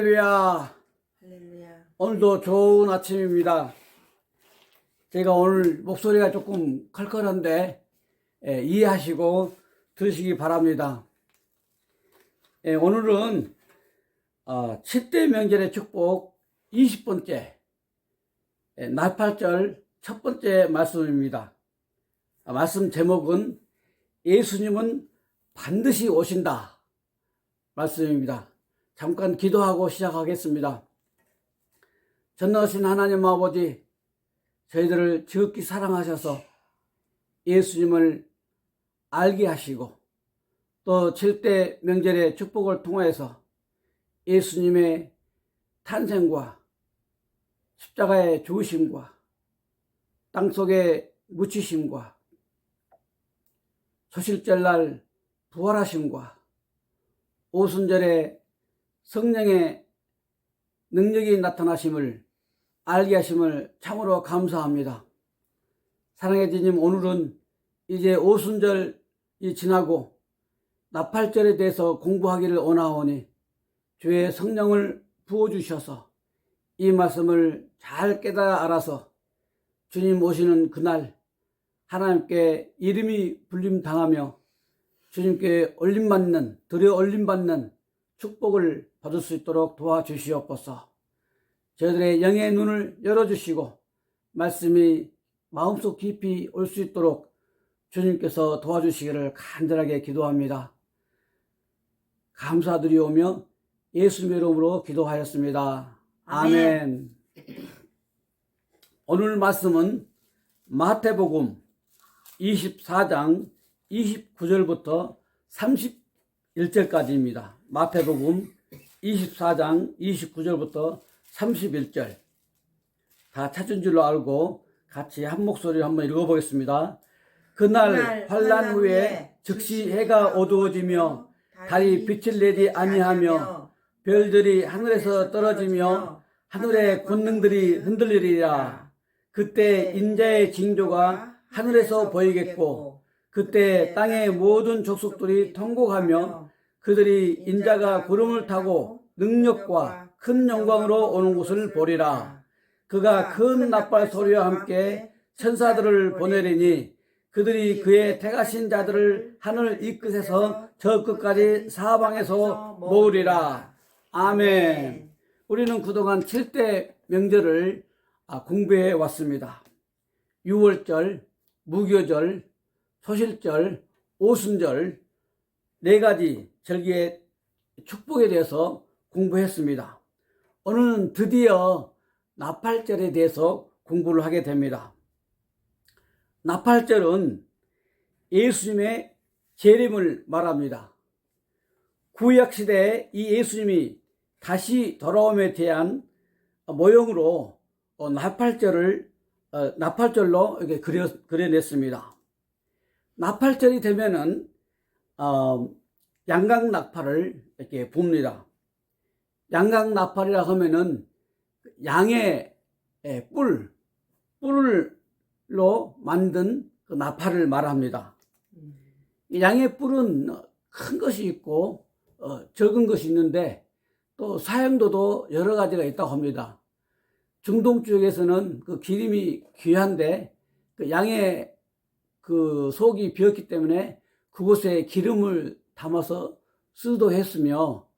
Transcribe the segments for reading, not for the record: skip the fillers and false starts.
할렐루야. 할렐루야. 오늘도 좋은 아침입니다. 제가 오늘 목소리가 조금 컬컬한데 이해하시고 들으시기 바랍니다. 오늘은 7대 명절의 축복 20번째 나팔절 첫 번째 말씀입니다. 말씀 제목은 예수님은 반드시 오신다 말씀입니다. 잠깐 기도하고 시작하겠습니다. 전능하신 하나님 아버지, 저희들을 지극히 사랑하셔서 예수님을 알게 하시고 또 7대 명절의 축복을 통해서 예수님의 탄생과 십자가의 죽으심과 땅속에 묻히심과 소실절날 부활하심과 오순절에 성령의 능력이 나타나심을 알게 하심을 참으로 감사합니다. 사랑의 주님, 오늘은 이제 오순절이 지나고 나팔절에 대해서 공부하기를 원하오니 주의 성령을 부어주셔서 이 말씀을 잘 깨달아 알아서 주님 오시는 그날 하나님께 이름이 불림당하며 주님께 올림받는, 들여 올림받는 축복을 받을 수 있도록 도와주시옵소서. 저희들의 영의 눈을 열어주시고 말씀이 마음속 깊이 올 수 있도록 주님께서 도와주시기를 간절하게 기도합니다. 감사드리오며 예수님의 이름으로 기도하였습니다. 아멘. 오늘 말씀은 마태복음 24장 29절부터 31절까지입니다. 마태복음 24장 29절부터 31절. 다 찾은 줄로 알고 같이 한 목소리로 한번 읽어보겠습니다. 그날 환난 후에 즉시 해가 어두워지며 달이 빛을 내지 아니하며 별들이 하늘에서 떨어지며 하늘의 권능들이 흔들리리라. 그때 인자의 징조가 하늘에서 보이겠고 그때 땅의 모든 족속들이 통곡하며 그들이 인자가 구름을 타고 능력과 큰 영광으로 오는 것을 보리라. 그가 큰 나팔 소리와 함께 천사들을 보내리니 그들이 그의 택하신 자들을 하늘 이 끝에서 저 끝까지 사방에서 모으리라. 아멘. 우리는 그동안 7대 명절을 공부해 왔습니다. 유월절, 무교절, 소실절, 오순절 네 가지 절기의 축복에 대해서 공부했습니다. 오늘은 드디어 나팔절에 대해서 공부를 하게 됩니다. 나팔절은 예수님의 재림을 말합니다. 구약시대에 이 예수님이 다시 돌아옴에 대한 모형으로 나팔절로 이렇게 그려냈습니다. 나팔절이 되면은 양각나팔을 이렇게 붑니다. 양각나팔이라 하면은 양의 뿔로 만든 그 나팔을 말합니다. 양의 뿔은 큰 것이 있고 적은 것이 있는데 또 사용도도 여러 가지가 있다고 합니다. 중동 쪽에서는 그 기름이 귀한데 그 양의 그 속이 비었기 때문에 그곳에 기름을 담아서 쓰기도 했으며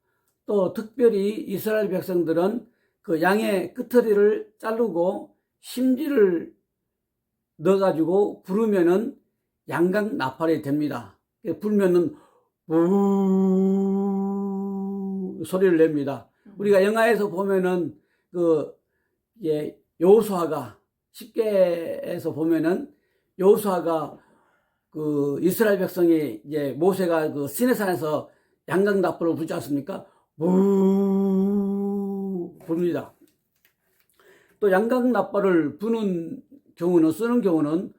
또 특별히 이스라엘 백성들은 그 양의 끄트리를 자르고 심지를 넣어가지고 부르면은 양각 나팔이 됩니다. 불면은 우 소리를 냅니다. 우리가 영화에서 보면은 여호수아가 10계에서 보면은 여호수아가 그 이스라엘 백성이 이제 모세가 그 시내산에서 양각 나팔을 불지 않습니까? 우 부릅니다. 또 양각 나팔을 쓰는 경우는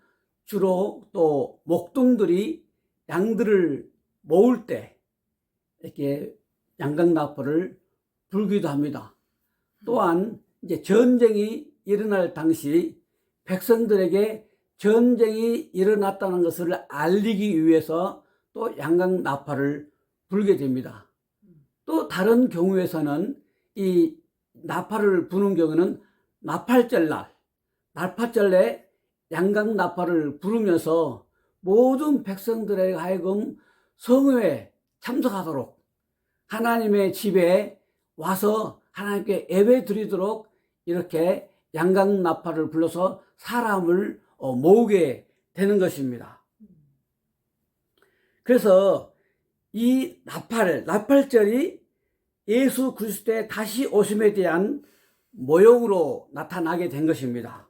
주로 또 목동들이 양들을 모을 때 이렇게 양각 나팔을 불기도 합니다. 또한 이제 전쟁이 일어날 당시 백성들에게 전쟁이 일어났다는 것을 알리기 위해서 또 양각 나팔을 불게 됩니다. 또 다른 경우에서는 이 나팔을 부는 경우는 나팔절 날파절에 양각 나팔을 부르면서 모든 백성들에 하여금 성회에 참석하도록 하나님의 집에 와서 하나님께 예배 드리도록 이렇게 양각 나팔을 불러서 사람을 모으게 되는 것입니다. 그래서 이 나팔절이 예수 그리스도의 다시 오심에 대한 모형으로 나타나게 된 것입니다.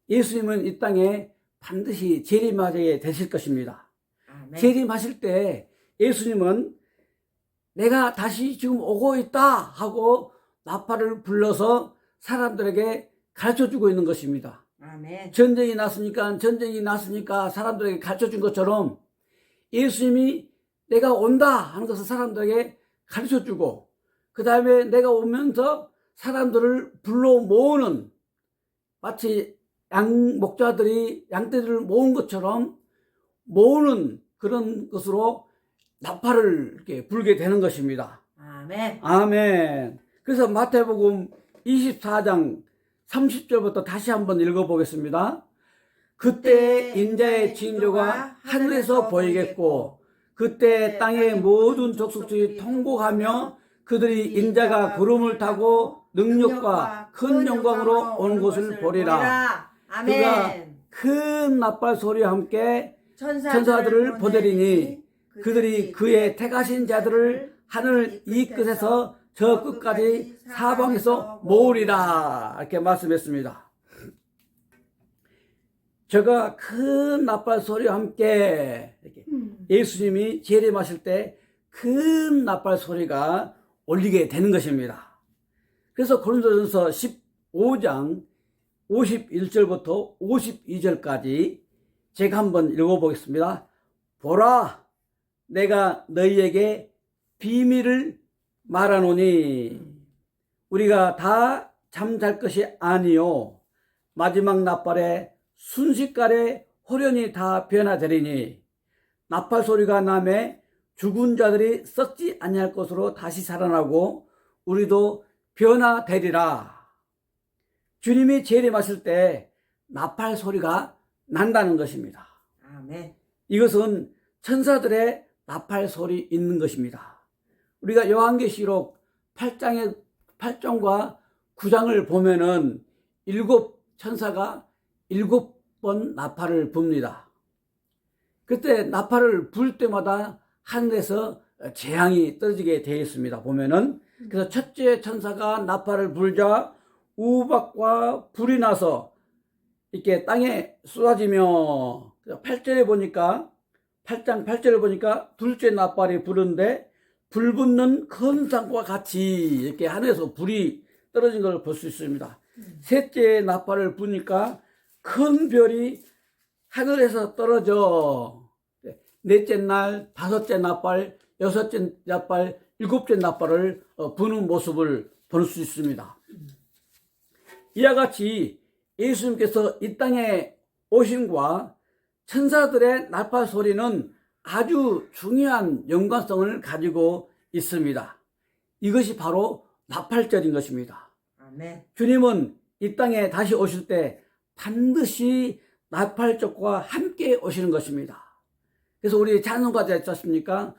예수님은 이 땅에 반드시 재림하게 되실 것입니다. 아멘. 재림하실 때 예수님은 내가 다시 지금 오고 있다 하고 나팔을 불러서 사람들에게 가르쳐주고 있는 것입니다. 아멘. 전쟁이 났으니까 사람들에게 가르쳐준 것처럼 예수님이 내가 온다 하는 것을 사람들에게 가르쳐주고 그 다음에 내가 오면서 사람들을 불러 모으는 마치 목자들이 양떼들을 모은 것처럼 모으는 그런 것으로 나팔을 이렇게 불게 되는 것입니다. 아멘. 아멘. 그래서 마태복음 24장 30절부터 다시 한번 읽어보겠습니다. 그때 인자의 징조가 하늘에서 보이겠고 그때 땅의 모든 족속들이 통곡하며 그들이 인자가 구름을 타고 능력과 큰 영광으로 오는 것을 보리라. 아멘. 그가 큰 나팔 소리와 함께 천사들을 보내리니 그들이 그의 택하신 자들을 하늘 이 끝에서 저 끝까지 사방에서 모으리라. 이렇게 말씀했습니다. 저가 큰 나팔 소리와 함께 이렇게 예수님이 재림하실 때 큰 나팔 소리가 울리게 되는 것입니다. 그래서 고린도전서 15장 51절부터 52절까지 제가 한번 읽어보겠습니다. 보라, 내가 너희에게 비밀을 말하노니 우리가 다 잠잘 것이 아니요 마지막 나팔에 순식간에 호련히 다 변화되리니 나팔 소리가 나매 죽은 자들이 썩지 아니할 것으로 다시 살아나고 우리도 변화되리라. 주님이 재림하실 때 나팔 소리가 난다는 것입니다. 아멘. 이것은 천사들의 나팔 소리 있는 것입니다. 우리가 요한계시록 8장과 9장을 보면은 7 천사가 7번 나팔을 붑니다. 그때 나팔을 불 때마다 하늘에서 재앙이 떨어지게 되어 있습니다. 보면은 그래서 첫째 천사가 나팔을 불자 우박과 불이 나서 이렇게 땅에 쏟아지며 8절에 보니까 8장 8절에 보니까 둘째 나팔이 부르는데 불 붙는 큰 산과 같이 이렇게 하늘에서 불이 떨어진 걸 볼 수 있습니다. 셋째 나팔을 부니까 큰 별이 하늘에서 떨어져 넷째 날, 다섯째 나팔, 여섯째 나팔, 일곱째 나팔을 부는 모습을 볼 수 있습니다. 이와 같이 예수님께서 이 땅에 오심과 천사들의 나팔 소리는 아주 중요한 연관성을 가지고 있습니다. 이것이 바로 나팔절인 것입니다. 아멘. 주님은 이 땅에 다시 오실 때 반드시 나팔절과 함께 오시는 것입니다. 그래서 우리 찬송가자 있지 않습니까?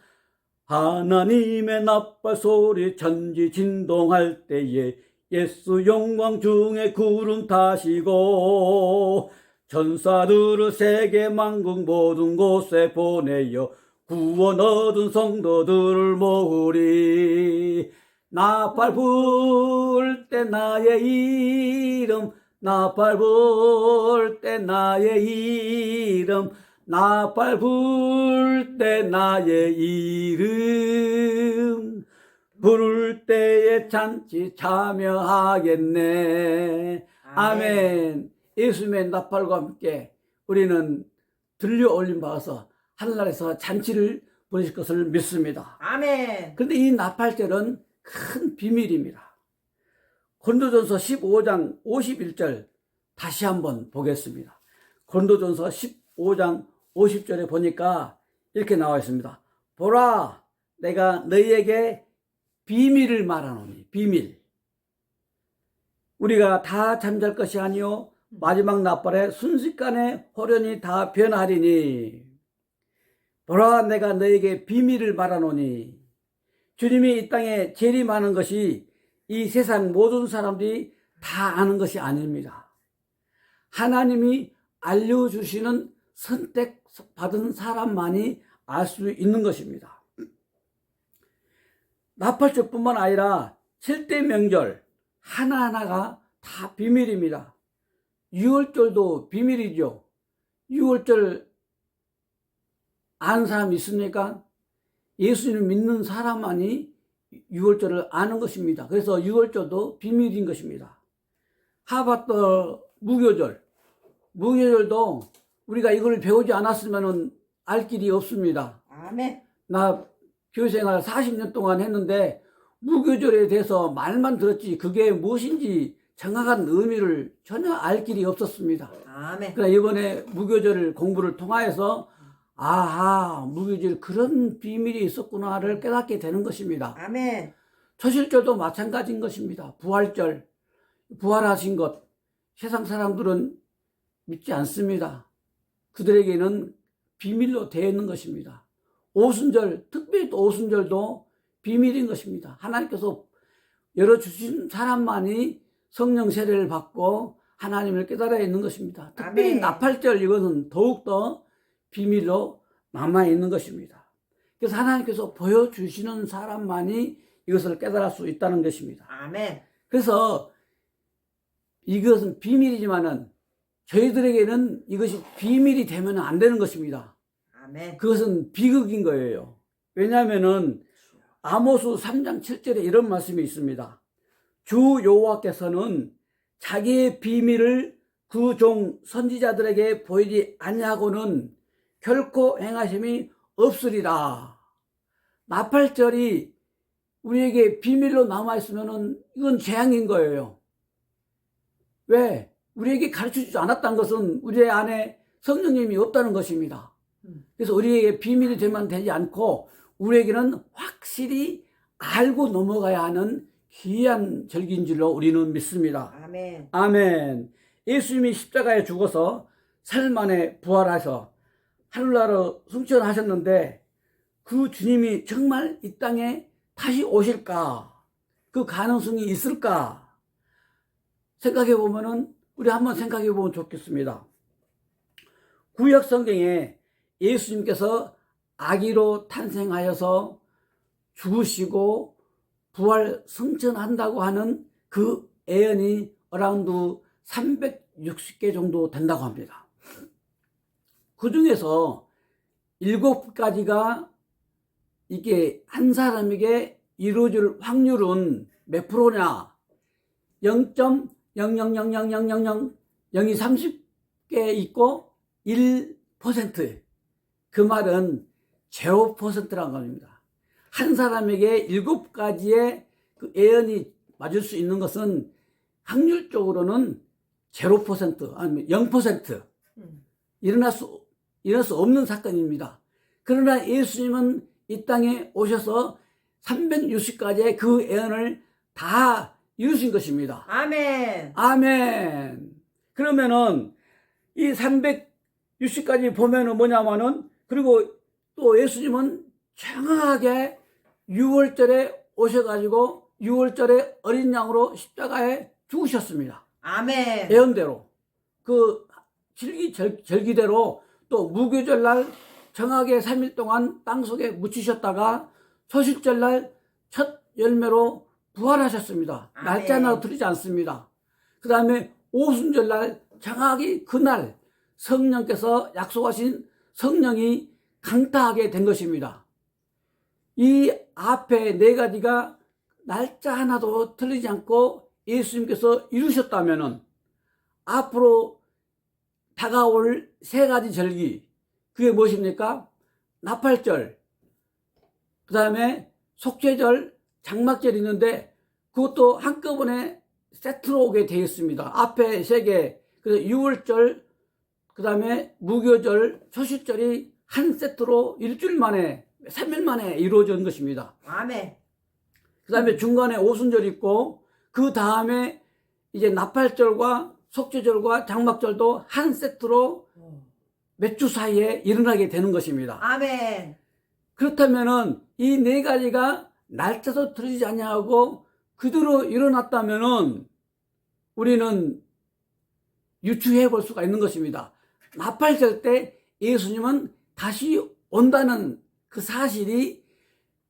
하나님의 나팔 소리 천지 진동할 때에 예수 영광 중에 구름 타시고 천사들을 세계 만국 모든 곳에 보내어 구원 얻은 성도들을 모으리. 나팔 불 때 나의 이름 나팔 불 때 나의 이름 나팔 불 때 나의 이름 부를 때에 잔치 참여하겠네. 아멘. 예수님의 나팔과 함께 우리는 들려 올림 받아서 하늘나라에서 잔치를 보내실 것을 믿습니다. 아멘. 그런데 이 나팔절은 큰 비밀입니다. 고린도전서 15장 51절 다시 한번 보겠습니다. 고린도전서 15장 50절에 보니까 이렇게 나와 있습니다. 보라, 내가 너희에게 비밀을 말하노니. 비밀. 우리가 다 잠잘 것이 아니요 마지막 나팔에 순식간에 호련히 다 변하리니. 보라, 내가 너에게 비밀을 말하노니. 주님이 이 땅에 재림하는 것이 이 세상 모든 사람들이 다 아는 것이 아닙니다. 하나님이 알려주시는 선택받은 사람만이 알 수 있는 것입니다. 나팔절뿐만 아니라 7대 명절 하나하나가 다 비밀입니다. 유월절도 비밀이죠. 유월절 아는 사람 있습니까? 예수님 믿는 사람만이 유월절을 아는 것입니다. 그래서 유월절도 비밀인 것입니다. 하바또 무교절도 우리가 이걸 배우지 않았으면 알 길이 없습니다. 아멘. 나 교회생활 40년 동안 했는데 무교절에 대해서 말만 들었지 그게 무엇인지 정확한 의미를 전혀 알 길이 없었습니다. 아멘. 그러나 이번에 무교절 공부를 통하여서 아하, 무교절 그런 비밀이 있었구나를 깨닫게 되는 것입니다. 아멘. 초실절도 마찬가지인 것입니다. 부활절, 부활하신 것 세상 사람들은 믿지 않습니다. 그들에게는 비밀로 되어 있는 것입니다. 오순절, 특별히 또 오순절도 비밀인 것입니다. 하나님께서 열어주신 사람만이 성령 세례를 받고 하나님을 깨달아 있는 것입니다. 특별히 아멘. 나팔절 이것은 더욱더 비밀로 남아있는 것입니다. 그래서 하나님께서 보여주시는 사람만이 이것을 깨달을 수 있다는 것입니다. 아멘. 그래서 이것은 비밀이지만은 저희들에게는 이것이 비밀이 되면 안 되는 것입니다. 아멘. 그것은 비극인 거예요. 왜냐하면은 아모스 3장 7절에 이런 말씀이 있습니다. 주 여호와께서는 자기의 비밀을 그 종 선지자들에게 보이지 아니하고는 결코 행하심이 없으리라. 나팔절이 우리에게 비밀로 남아있으면은 이건 재앙인 거예요. 왜? 우리에게 가르쳐주지 않았다는 것은 우리 안에 성령님이 없다는 것입니다. 그래서 우리에게 비밀이 되면 되지 않고 우리에게는 확실히 알고 넘어가야 하는 귀한 절기인 줄로 우리는 믿습니다. 아멘. 아멘. 예수님이 십자가에 죽어서 사흘 만에 부활하셔 하늘나라로 승천하셨는데 그 주님이 정말 이 땅에 다시 오실까? 그 가능성이 있을까? 생각해 보면은 우리 한번 생각해 보면 좋겠습니다. 구약 성경에 예수님께서 아기로 탄생하여서 죽으시고 부활 승천한다고 하는 그 예언이 어라운드 360개 정도 된다고 합니다. 그 중에서 7가지가 이게 한 사람에게 이루어질 확률은 몇 프로냐? 0.0000000 0이 30개 있고 1%. 그 말은 0%라는 겁니다. 한 사람에게 7가지의 그 예언이 맞을 수 있는 것은 확률적으로는 0% 아니면 0% 일어날 수 없는 사건입니다. 그러나 예수님은 이 땅에 오셔서 360가지의 그 예언을 다 이루신 것입니다. 아멘. 아멘. 그러면은 이 360가지 보면은 뭐냐면은 그리고 또 예수님은 정확하게 6월절에 오셔가지고 6월절에 어린 양으로 십자가에 죽으셨습니다. 아멘. 예언대로 그 절기대로 또 무교절날 정확하게 3일 동안 땅속에 묻히셨다가 초실절날 첫 열매로 부활하셨습니다. 아멘. 날짜나 틀리지 않습니다. 그 다음에 오순절날 정확히 그날 성령께서 약속하신 성령이 강타하게 된 것입니다. 이 앞에 4가지가 날짜 하나도 틀리지 않고 예수님께서 이루셨다면은 앞으로 다가올 3가지 절기, 그게 무엇입니까? 나팔절, 그 다음에 속죄절, 장막절이 있는데 그것도 한꺼번에 세트로 오게 되어 있습니다. 앞에 3개, 그래서 6월절, 그 다음에 무교절, 초실절이 한 세트로 일주일 만에, 3일 만에 이루어진 것입니다. 아멘. 그 다음에 중간에 오순절 있고, 그 다음에 이제 나팔절과 속죄절과 장막절도 한 세트로 몇 주 사이에 일어나게 되는 것입니다. 아멘. 그렇다면은 이 네 가지가 날짜도 틀리지 아니하고 그대로 일어났다면은 우리는 유추해 볼 수가 있는 것입니다. 나팔절 때 예수님은 다시 온다는 그 사실이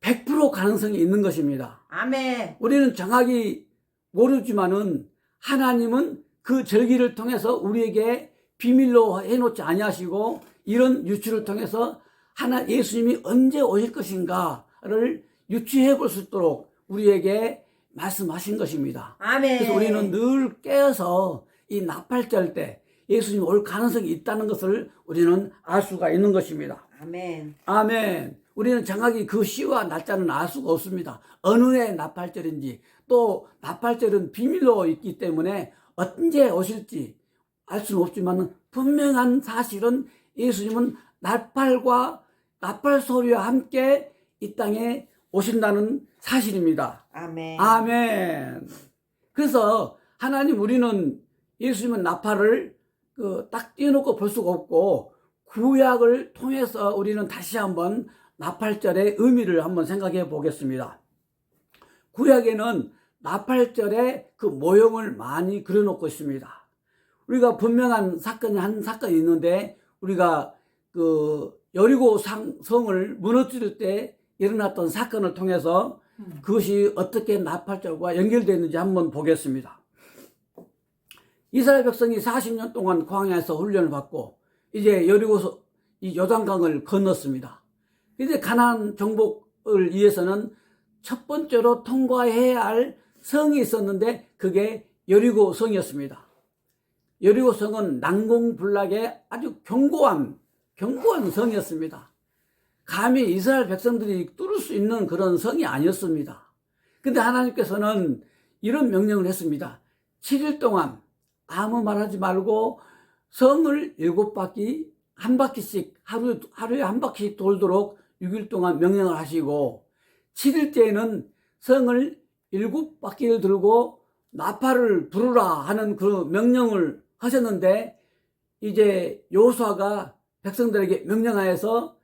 100% 가능성이 있는 것입니다. 아멘. 우리는 정확히 모르지만은 하나님은 그 절기를 통해서 우리에게 비밀로 해놓지 아니하시고 이런 유추를 통해서 예수님이 언제 오실 것인가를 유추해 볼 수 있도록 우리에게 말씀하신 것입니다. 아멘. 그래서 우리는 늘 깨어서 이 나팔절 때 예수님이 올 가능성이 있다는 것을 우리는 알 수가 있는 것입니다. 아멘. 아멘. 우리는 정확히 그 시와 날짜는 알 수가 없습니다. 어느 해 나팔절인지, 또 나팔절은 비밀로 있기 때문에 언제 오실지 알 수는 없지만 분명한 사실은 예수님은 나팔과 나팔 소리와 함께 이 땅에 오신다는 사실입니다. 아멘. 아멘. 그래서 하나님, 우리는 예수님은 나팔을 딱 띄워놓고 볼 수가 없고 구약을 통해서 우리는 다시 한번 나팔절의 의미를 한번 생각해 보겠습니다. 구약에는 나팔절의 그 모형을 많이 그려놓고 있습니다. 우리가 분명한 한 사건이 있는데, 우리가 그 여리고 성을 무너뜨릴 때 일어났던 사건을 통해서 그것이 어떻게 나팔절과 연결되어 있는지 한번 보겠습니다. 이스라엘 백성이 40년 동안 광야에서 훈련을 받고 이제 여리고 이 요단강을 건넜습니다. 이제 가나안 정복을 위해서는 첫 번째로 통과해야 할 성이 있었는데 그게 여리고 성이었습니다. 여리고 성은 난공불락의 아주 견고한 성이었습니다. 감히 이스라엘 백성들이 뚫을 수 있는 그런 성이 아니었습니다. 근데 하나님께서는 이런 명령을 했습니다. 7일 동안 아무 말하지 말고 성을 7바퀴, 한 바퀴씩, 하루에 한 바퀴씩 돌도록 6일 동안 명령을 하시고, 7일째에는 성을 7바퀴를 들고 나팔을 부르라 하는 그 명령을 하셨는데, 이제 여호수아가 백성들에게 명령하여서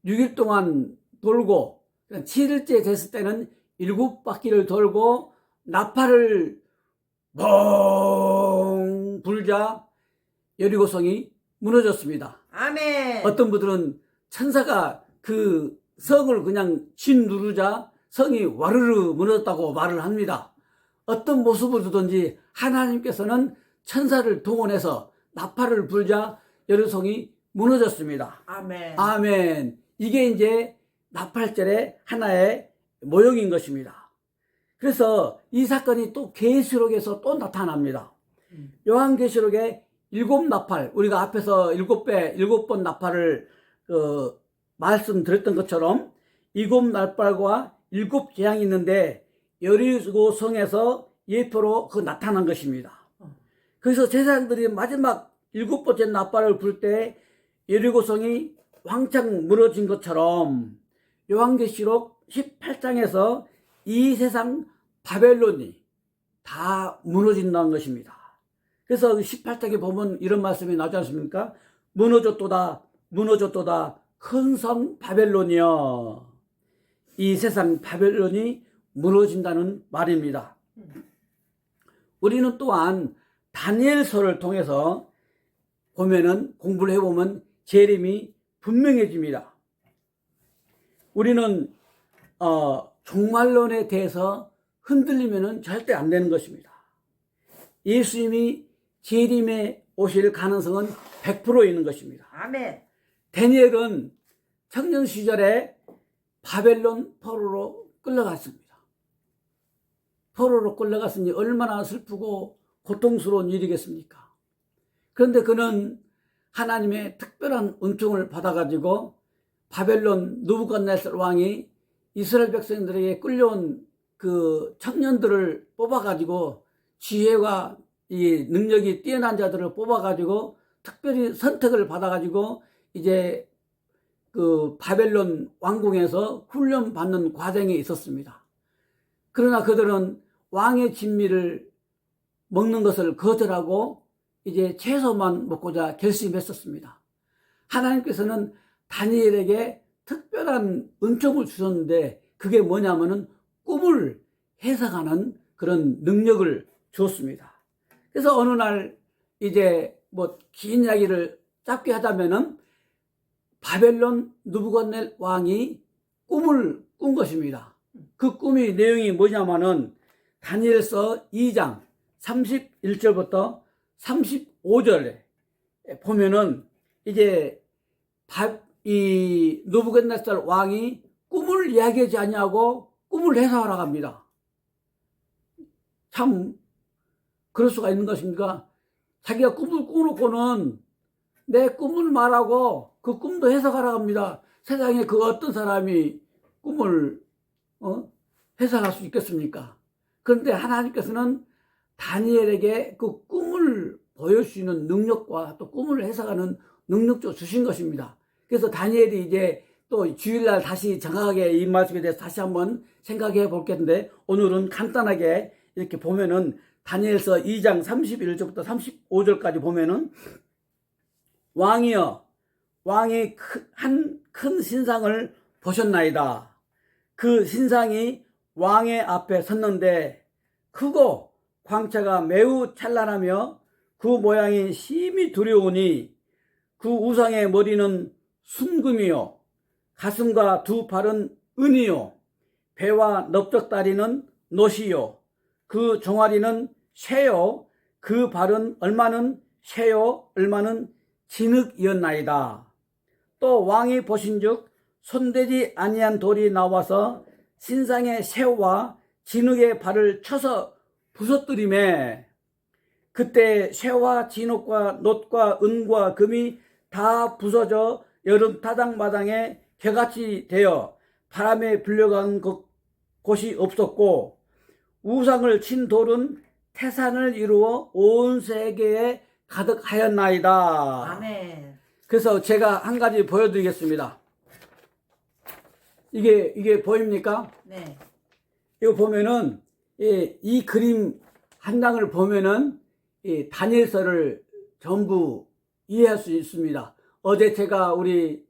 6일 동안 돌고 7일째 됐을 때는 7바퀴를 돌고 나팔을 멍 불자 여리고성이 무너졌습니다. 아멘. 어떤 분들은 천사가 그 성을 그냥 진 누르자 성이 와르르 무너졌다고 말을 합니다. 어떤 모습으로든지 하나님께서는 천사를 동원해서 나팔을 불자 여리고성이 무너졌습니다. 아멘. 아멘. 이게 이제 나팔절의 하나의 모형인 것입니다. 그래서 이 사건이 또 계시록에서 또 나타납니다. 요한계시록에 7나팔, 우리가 앞에서 7번 나팔을 말씀드렸던 것처럼 7나팔과 7재앙이 있는데 여리고 성에서 예표로 나타난 것입니다. 그래서 제사장들이 마지막 7번째 나팔을 불 때 여리고성이 왕창 무너진 것처럼 요한계시록 18장에서 이 세상 바벨론이 다 무너진다는 것입니다. 그래서 18장에 보면 이런 말씀이 나오지 않습니까? 무너졌도다 무너졌도다 큰 성 바벨론이여. 이 세상 바벨론이 무너진다는 말입니다. 우리는 또한 다니엘서를 통해서 공부를 해보면 재림이 분명해집니다. 우리는 종말론에 대해서 흔들리면 절대 안 되는 것입니다. 예수님이 재림에 오실 가능성은 100% 있는 것입니다. 아멘. 다니엘은 청년 시절에 바벨론 포로로 끌려갔습니다. 포로로 끌려갔으니 얼마나 슬프고 고통스러운 일이겠습니까? 그런데 그는 하나님의 특별한 은총을 받아가지고 바벨론 느부갓네살 왕이 이스라엘 백성들에게 끌려온 그 청년들을 뽑아가지고 지혜와 이 능력이 뛰어난 자들을 뽑아가지고 특별히 선택을 받아가지고 이제 그 바벨론 왕궁에서 훈련받는 과정에 있었습니다. 그러나 그들은 왕의 진미를 먹는 것을 거절하고 이제 채소만 먹고자 결심했었습니다. 하나님께서는 다니엘에게 특별한 은총을 주셨는데 그게 뭐냐면은 꿈을 해석하는 그런 능력을 주었습니다. 그래서 어느 날 이제 뭐 긴 이야기를 짧게 하자면은 바벨론 느부갓네살 왕이 꿈을 꾼 것입니다. 그 꿈의 내용이 뭐냐면은 다니엘서 2장 31절부터 35절에 보면은 이제 이 느부갓네살 왕이 꿈을 이야기하지 않냐고 꿈을 해석하라고 합니다. 참 그럴 수가 있는 것입니까? 자기가 꿈을 꾸놓고는 내 꿈을 말하고 그 꿈도 해석하라고 합니다. 세상에 그 어떤 사람이 꿈을 해석할 수 있겠습니까? 그런데 하나님께서는 다니엘에게 그 꿈을 보일 수 있는 능력과 또 꿈을 해석하는 능력도 주신 것입니다. 그래서 다니엘이 이제 또 주일날 다시 정확하게 이 말씀에 대해서 다시 한번 생각해 볼 텐데 오늘은 간단하게 이렇게 보면은 다니엘서 2장 31절부터 35절까지 보면은 왕이여 왕이 한 큰 신상을 보셨나이다. 그 신상이 왕의 앞에 섰는데 크고 광채가 매우 찬란하며 그 모양이 심히 두려우니 그 우상의 머리는 순금이요 가슴과 두 팔은 은이요 배와 넓적다리는 놋이요 그 종아리는 쇠요 그 발은 얼마는 쇠요 얼마는 진흙이었나이다. 또 왕이 보신즉 손대지 아니한 돌이 나와서 신상의 쇠와 진흙의 발을 쳐서 부서뜨리매 그때 쇠와 진흙과 놋과 은과 금이 다 부서져 여름 타당마당에 개같이 되어 바람에 불려간 곳이 없었고 우상을 친 돌은 태산을 이루어 온 세계에 가득하였나이다. 아멘. 그래서 제가 한 가지 보여드리겠습니다. 이게 보입니까? 네. 이거 보면은 이 그림 한 장을 보면은 다니엘서를 전부 이해할 수 있습니다. 어제 제가 우리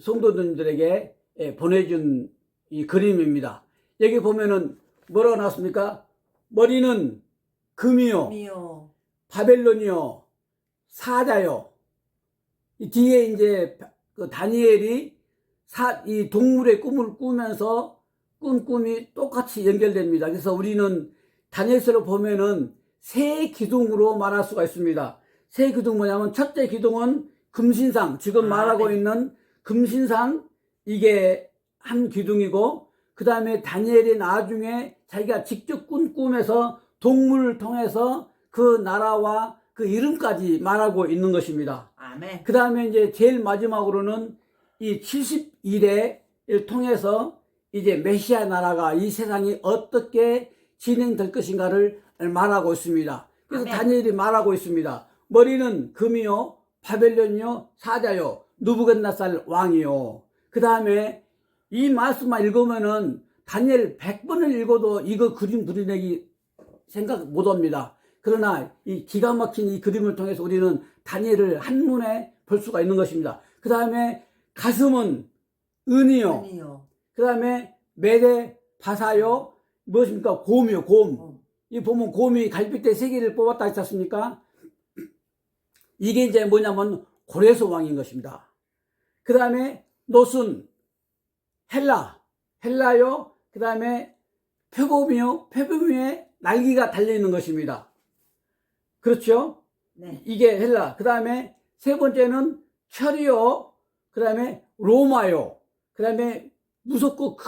성도님들에게 보내준 이 그림입니다. 여기 보면은 뭐라고 나왔습니까? 머리는 금이요, 미요. 바벨론이요, 사자요. 이 뒤에 이제 그 다니엘이 이 동물의 꿈을 꾸면서 꾼 꿈이 똑같이 연결됩니다. 그래서 우리는 다니엘서를 보면은 세 기둥으로 말할 수가 있습니다. 세 기둥 뭐냐면 첫째 기둥은 금신상, 지금 말하고 네. 있는 금신상 이게 한 기둥이고 그 다음에 다니엘이 나중에 자기가 직접 꾼 꿈에서 동물을 통해서 그 나라와 그 이름까지 말하고 있는 것입니다. 아멘. 그 다음에 이제 제일 마지막으로는 이 70일을 통해서 이제 메시아 나라가 이 세상이 어떻게 진행될 것인가를 말하고 있습니다. 그래서 아멘. 다니엘이 말하고 있습니다. 머리는 금이요, 바벨론이요, 사자요, 느부갓네살 왕이요. 그 다음에 이 말씀만 읽으면은 다니엘 100번을 읽어도 이거 그림 그려내기 생각 못 합니다. 그러나 이 기가 막힌 이 그림을 통해서 우리는 다니엘을 한눈에 볼 수가 있는 것입니다. 그 다음에 가슴은 은이요. 은이요. 그 다음에 매대 바사요. 무엇입니까? 곰이요, 곰. 이 보면 곰이 갈빗대 3개를 뽑았다 했지 않습니까? 이게 이제 뭐냐면 고레스 왕인 것입니다. 그 다음에 놋은 헬라요. 그 다음에 표범이요. 표범에 날개가 달려있는 것입니다. 그렇죠? 네. 이게 헬라. 그 다음에 세 번째는 철이요. 그 다음에 로마요. 그 다음에 무섭고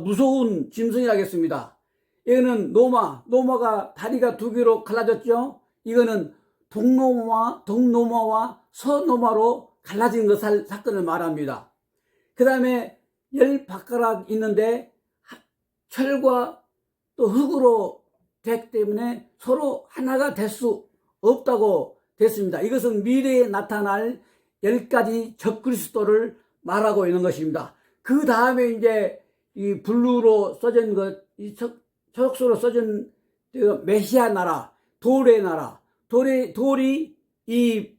무서운 짐승이라겠습니다. 이거는 노마가 다리가 2개로 갈라졌죠. 이거는 동노마와 서노마로 갈라진 것 사건을 말합니다. 그 다음에 10바가락 있는데 철과 또 흙으로 됐기 때문에 서로 하나가 될 수 없다고 됐습니다. 이것은 미래에 나타날 10가지 적그리스도를 말하고 있는 것입니다. 그 다음에 이제 이 블루로 써진 것, 이 초록수로 써진 그 메시아 나라, 돌의 나라, 돌이 이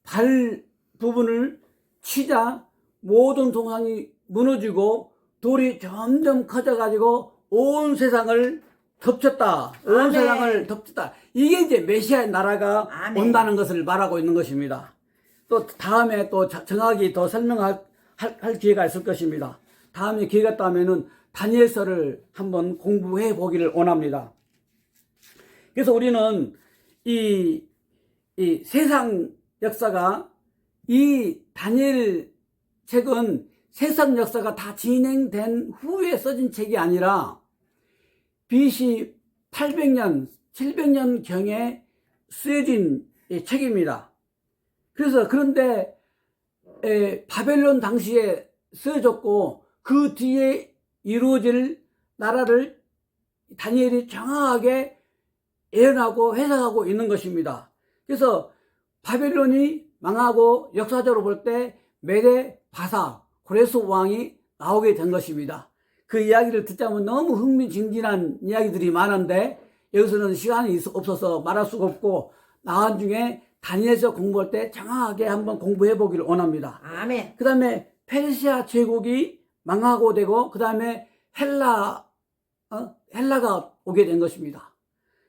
발 부분을 치자 모든 동상이 무너지고 돌이 점점 커져가지고 온 세상을 덮쳤다. 온 아멘. 세상을 덮쳤다. 이게 이제 메시아의 나라가 아멘. 온다는 것을 말하고 있는 것입니다. 또 다음에 또 정확히 더 설명할 기회가 있을 것입니다. 다음에 기회가 있다면은 다니엘서를 한번 공부해 보기를 원합니다. 그래서 우리는 이 세상 역사가 이 다니엘 책은 세상 역사가 다 진행된 후에 써진 책이 아니라 BC 800년, 700년 경에 쓰여진 책입니다. 그래서 그런데 바벨론 당시에 쓰여졌고 그 뒤에 이루어질 나라를 다니엘이 정확하게 예언하고 해석하고 있는 것입니다. 그래서 바벨론이 망하고 역사적으로 볼 때 메데 바사 고레스 왕이 나오게 된 것입니다. 그 이야기를 듣자면 너무 흥미진진한 이야기들이 많은데 여기서는 시간이 없어서 말할 수가 없고 나중에 다니엘서 공부할 때 정확하게 한번 공부해 보기를 원합니다. 아멘. 그 다음에 페르시아 제국이 망하고 되고 그 다음에 헬라가 오게 된 것입니다.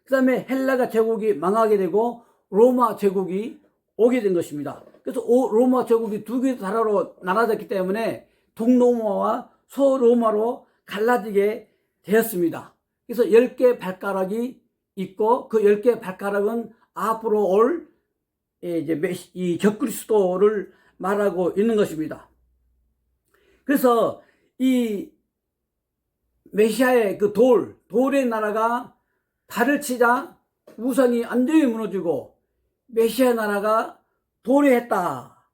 그 다음에 헬라가 제국이 망하게 되고 로마 제국이 오게 된 것입니다. 그래서 로마 제국이 두 개의 나라로 나눠졌기 때문에 동로마와 소로마로 갈라지게 되었습니다. 그래서 10개 발가락이 있고 그 10개 발가락은 앞으로 올 이 적그리스도를 말하고 있는 것입니다. 그래서 이 메시아의 그 돌의 나라가 발을 치자 우상이 완전히 무너지고 메시아 나라가 도래했다.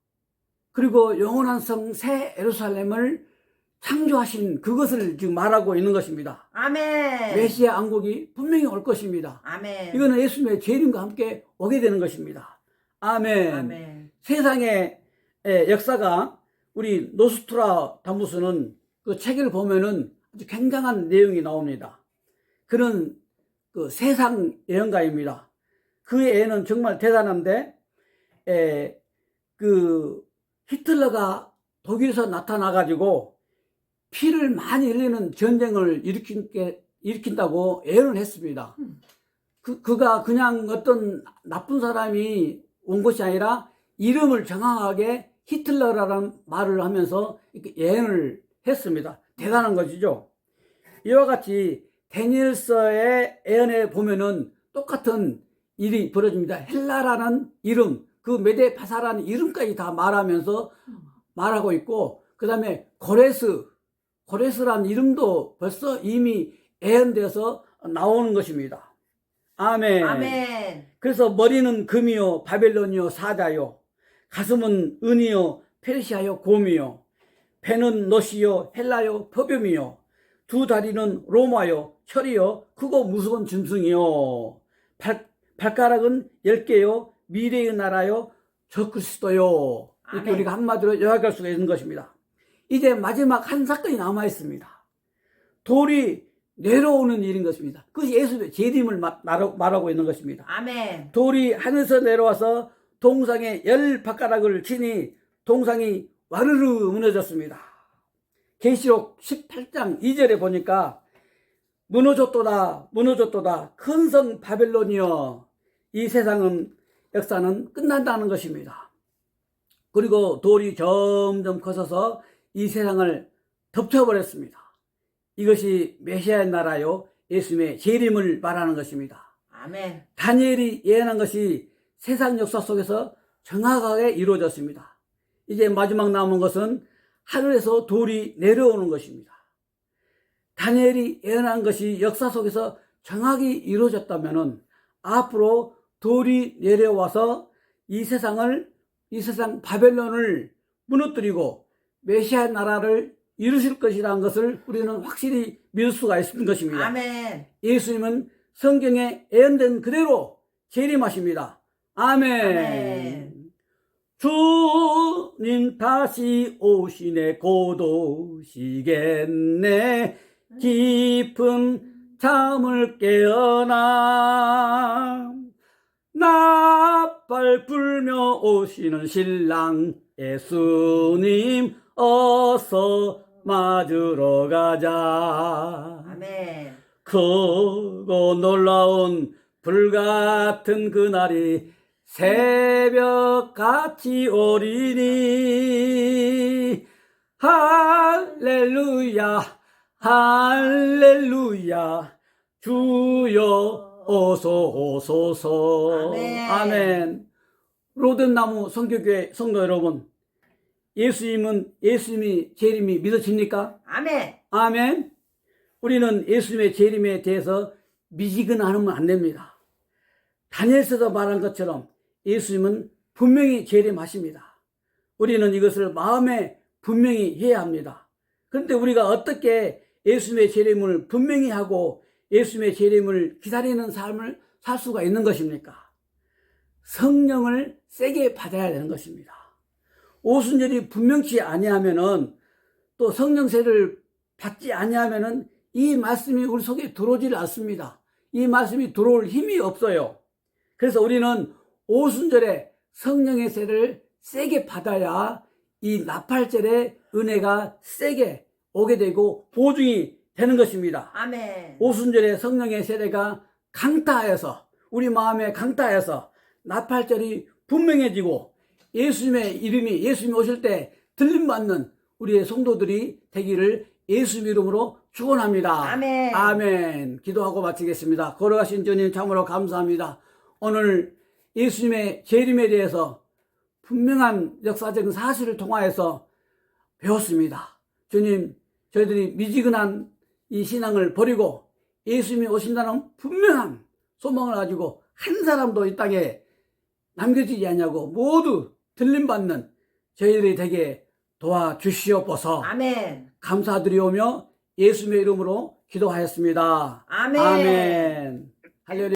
그리고 영원한 성 새 예루살렘을 창조하신 그것을 지금 말하고 있는 것입니다. 아멘. 메시아 왕국이 분명히 올 것입니다. 아멘. 이거는 예수님의 재림과 함께 오게 되는 것입니다. 아멘. 아멘. 세상의 역사가 우리 노스트라다무스는 그 책을 보면은 아주 굉장한 내용이 나옵니다. 그런 그 세상 예언가입니다. 그 애는 정말 대단한데, 그 히틀러가 독일에서 나타나가지고 피를 많이 흘리는 전쟁을 일으킨다고 예언을 했습니다. 그가 그냥 어떤 나쁜 사람이 온 것이 아니라 이름을 정확하게 히틀러라는 말을 하면서 예언을 했습니다. 대단한 것이죠. 이와 같이 다니엘서의 예언에 보면은 똑같은 일이 벌어집니다. 헬라라는 이름, 그 메데 바사라는 이름까지 다 말하면서 말하고 있고, 그 다음에 고레스라는 이름도 벌써 이미 예언되어서 나오는 것입니다. 아멘. 아멘. 그래서 머리는 금이요 바벨론이요 사자요, 가슴은 은이요 페르시아요 곰이요, 배는 노시요 헬라요 퍼뷸이요, 두 다리는 로마요 철이요 크고 무서운 짐승이요, 발가락은 10개요 미래의 나라요 적그리스도요. 이렇게 아멘. 우리가 한마디로 요약할 수가 있는 것입니다. 이제 마지막 한 사건이 남아 있습니다. 돌이 내려오는 일인 것입니다. 그것이 예수의 재림을 말하고 있는 것입니다. 아멘. 돌이 하늘에서 내려와서 동상에 10발가락을 치니 동상이 와르르 무너졌습니다. 계시록 18장 2절에 보니까 무너졌도다 무너졌도다 큰 성 바벨론이여, 이 세상은 역사는 끝난다는 것입니다. 그리고 돌이 점점 커져서 이 세상을 덮쳐버렸습니다. 이것이 메시아의 나라요 예수님의 재림을 말하는 것입니다. 아멘. 다니엘이 예언한 것이 세상 역사 속에서 정확하게 이루어졌습니다. 이제 마지막 남은 것은 하늘에서 돌이 내려오는 것입니다. 다니엘이 예언한 것이 역사 속에서 정확히 이루어졌다면 앞으로 돌이 내려와서 이 세상 바벨론을 무너뜨리고 메시아 나라를 이루실 것이라는 것을 우리는 확실히 믿을 수가 있는 것입니다. 아멘. 예수님은 성경에 예언된 그대로 재림하십니다. 아멘. 아멘. 주님 다시 오시네 곧 오시겠네, 깊은 잠을 깨어나 나팔 불며 오시는 신랑 예수님 어서 맞으러 가자. 아멘. 크고 놀라운 불같은 그날이 새벽같이 오리니 할렐루야 할렐루야 주여 어서 오소서. 아멘. 아멘. 로든나무 성교교회 성도 여러분, 예수님이 재림이 믿어집니까? 아멘. 아멘. 우리는 예수님의 재림에 대해서 미지근하면 안 됩니다. 다니엘서도 말한 것처럼 예수님은 분명히 재림하십니다. 우리는 이것을 마음에 분명히 해야 합니다. 그런데 우리가 어떻게 예수님의 재림을 분명히 하고 예수님의 재림을 기다리는 삶을 살 수가 있는 것입니까? 성령을 세게 받아야 되는 것입니다. 오순절이 분명치 아니하면은, 또 성령세를 받지 아니하면은 이 말씀이 우리 속에 들어오질 않습니다. 이 말씀이 들어올 힘이 없어요. 그래서 우리는 오순절에 성령의 세를 세게 받아야 이 나팔절의 은혜가 세게 오게 되고 보증이 되는 것입니다. 아멘. 오순절에 성령의 세례가 강타하여서, 우리 마음에 강타하여서 나팔절이 분명해지고 예수님의 이름이, 예수님이 오실 때 들림받는 우리의 성도들이 되기를 예수 이름으로 축원합니다. 아멘. 아멘. 기도하고 마치겠습니다. 걸어가신 주님 참으로 감사합니다. 오늘 예수님의 재림에 대해서 분명한 역사적인 사실을 통하여서 배웠습니다. 주님, 저희들이 미지근한 이 신앙을 버리고 예수님이 오신다는 분명한 소망을 가지고 한 사람도 이 땅에 남겨지지 않냐고 모두 들림받는 저희들이 되게 도와주시옵소서. 아멘. 감사드리오며 예수님의 이름으로 기도하였습니다. 아멘. 아멘. 할렐루야.